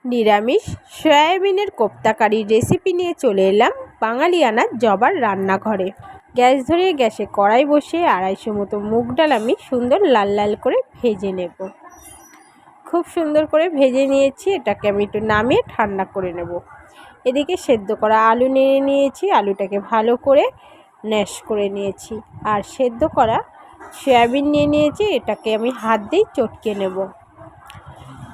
নিরামিষ সয়াবিনের কোপ্তা কারির রেসিপি নিয়ে চলে এলাম বাঙালিয়ানা জবার রান্নাঘরে। গ্যাস ধরিয়ে গ্যাসে কড়াই বসিয়ে 250 মতো মুগ ডাল আমি সুন্দর লাল লাল করে ভেজে নেব। খুব সুন্দর করে ভেজে নিয়েছি, এটাকে আমি একটু নামিয়ে ঠান্ডা করে নেব। এদিকে সেদ্ধ করা আলু নিয়ে নিয়েছি, আলুটাকে ভালো করে ম্যাশ করে নিয়েছি। আর সেদ্ধ করা সয়াবিন নিয়ে নিয়েছি, এটাকে আমি হাত দিয়ে চটকে নেব।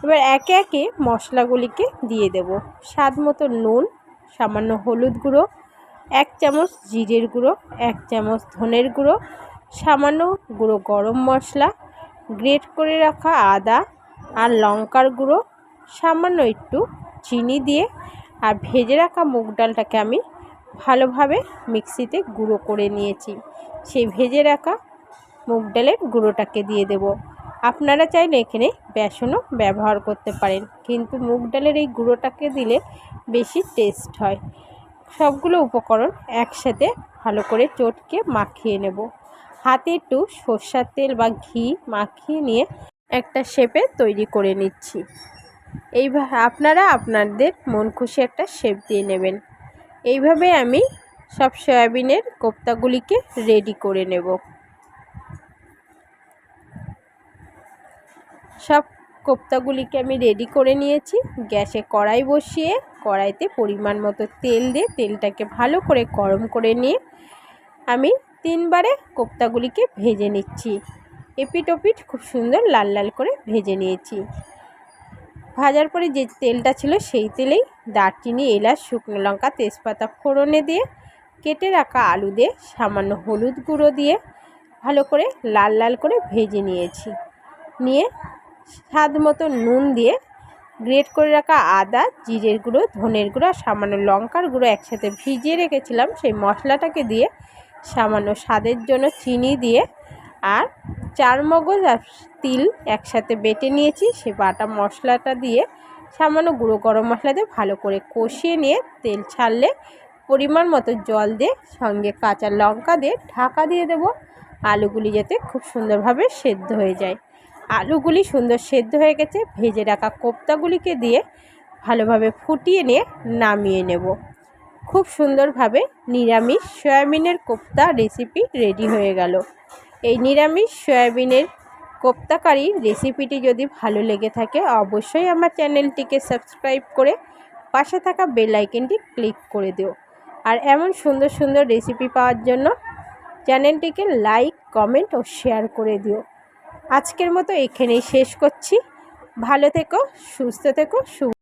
এবার একে একে মশলাগুলিকে দিয়ে দেব। স্বাদ মতো নুন, সামান্য হলুদ গুঁড়ো, 1 চামচ জিরের গুঁড়ো, 1 চামচ ধনের গুঁড়ো, সামান্য গুঁড়ো গরম মশলা, গ্রেট করে রাখা আদা আর লঙ্কার গুঁড়ো, সামান্য একটু চিনি দিয়ে আর ভেজে রাখা মুগ ডালটাকে আমি ভালোভাবে মিক্সিতে গুঁড়ো করে নিয়েছি। সেই ভেজে রাখা মুগ ডালের গুঁড়োটাকে দিয়ে দেব। আপনারা চাইলে এখানে বেসনও ব্যবহার করতে পারেন, কিন্তু মুগ ডালের এই গুঁড়োটাকে দিলে বেশি টেস্ট হয়। সবগুলো উপকরণ একসাথে ভালো করে চটকে মাখিয়ে নেব। হাতে একটু সরষের তেল বা ঘি মাখিয়ে নিয়ে একটা শেপে তৈরি করে নিচ্ছি। এইভাবে আপনারা আপনাদের মন খুশি একটা শেপ দিয়ে নেবেন। এইভাবে আমি সব সয়াবিনের কোপ্তাগুলিকে রেডি করে নেব। সব কোপ্তাগুলিকে আমি রেডি করে নিয়েছি। গ্যাসে কড়াই বসিয়ে কড়াইতে পরিমাণ মতো তেল দিয়ে তেলটাকে ভালো করে গরম করে নিয়ে আমি 3 বারে কোপ্তাগুলিকে ভেজে নিচ্ছি। এপিট ওপিট খুব সুন্দর লাল লাল করে ভেজে নিয়েছি। ভাজার পরে যে তেলটা ছিল সেই তেলেই দারচিনি, এলাচ, শুকনো লঙ্কা, তেজপাতা ফোড়নে দিয়ে কেটে রাখা আলু দিয়ে সামান্য হলুদ গুঁড়ো দিয়ে ভালো করে লাল লাল করে ভেজে নিয়েছি। নিয়ে স্বাদ মতো নুন দিয়ে গ্রেট করে রাখা আদা, জিরের গুঁড়ো, ধনের গুঁড়ো আর সামান্য লঙ্কার গুঁড়ো একসাথে ভিজিয়ে রেখেছিলাম সেই মশলাটাকে দিয়ে সামান্য স্বাদের জন্য চিনি দিয়ে আর 4 মগজ আর তিল একসাথে বেটে নিয়েছি। সেই বাটা মশলাটা দিয়ে সামান্য গুঁড়ো গরম মশলা দিয়ে ভালো করে কষিয়ে নিয়ে তেল ছাড়লে পরিমাণ মতো জল দিয়ে সঙ্গে কাঁচা লঙ্কা দিয়ে ঢাকা দিয়ে দেব, আলুগুলি যাতে খুব সুন্দরভাবে সেদ্ধ হয়ে যায়। আলুগুলি সুন্দর সেদ্ধ হয়ে গেছে। ভেজে রাখা কোপ্তাগুলিকে দিয়ে ভালোভাবে ফুটিয়ে নিয়ে নামিয়ে নেব। খুব সুন্দরভাবে নিরামিষ সয়াবিনের কোপ্তা রেসিপি রেডি হয়ে গেল। এই নিরামিষ সয়াবিনের কোপ্তা কারি রেসিপিটি যদি ভালো লেগে থাকে অবশ্যই আমার চ্যানেলটিকে সাবস্ক্রাইব করে পাশে থাকা বেল আইকনটি ক্লিক করে দিও। আর এমন সুন্দর সুন্দর রেসিপি পাওয়ার জন্য চ্যানেলটিকে লাইক, কমেন্ট ও শেয়ার করে দিও। আজকের মতো এখানেই শেষ করছি। ভালো থেকো, সুস্থ থেকো,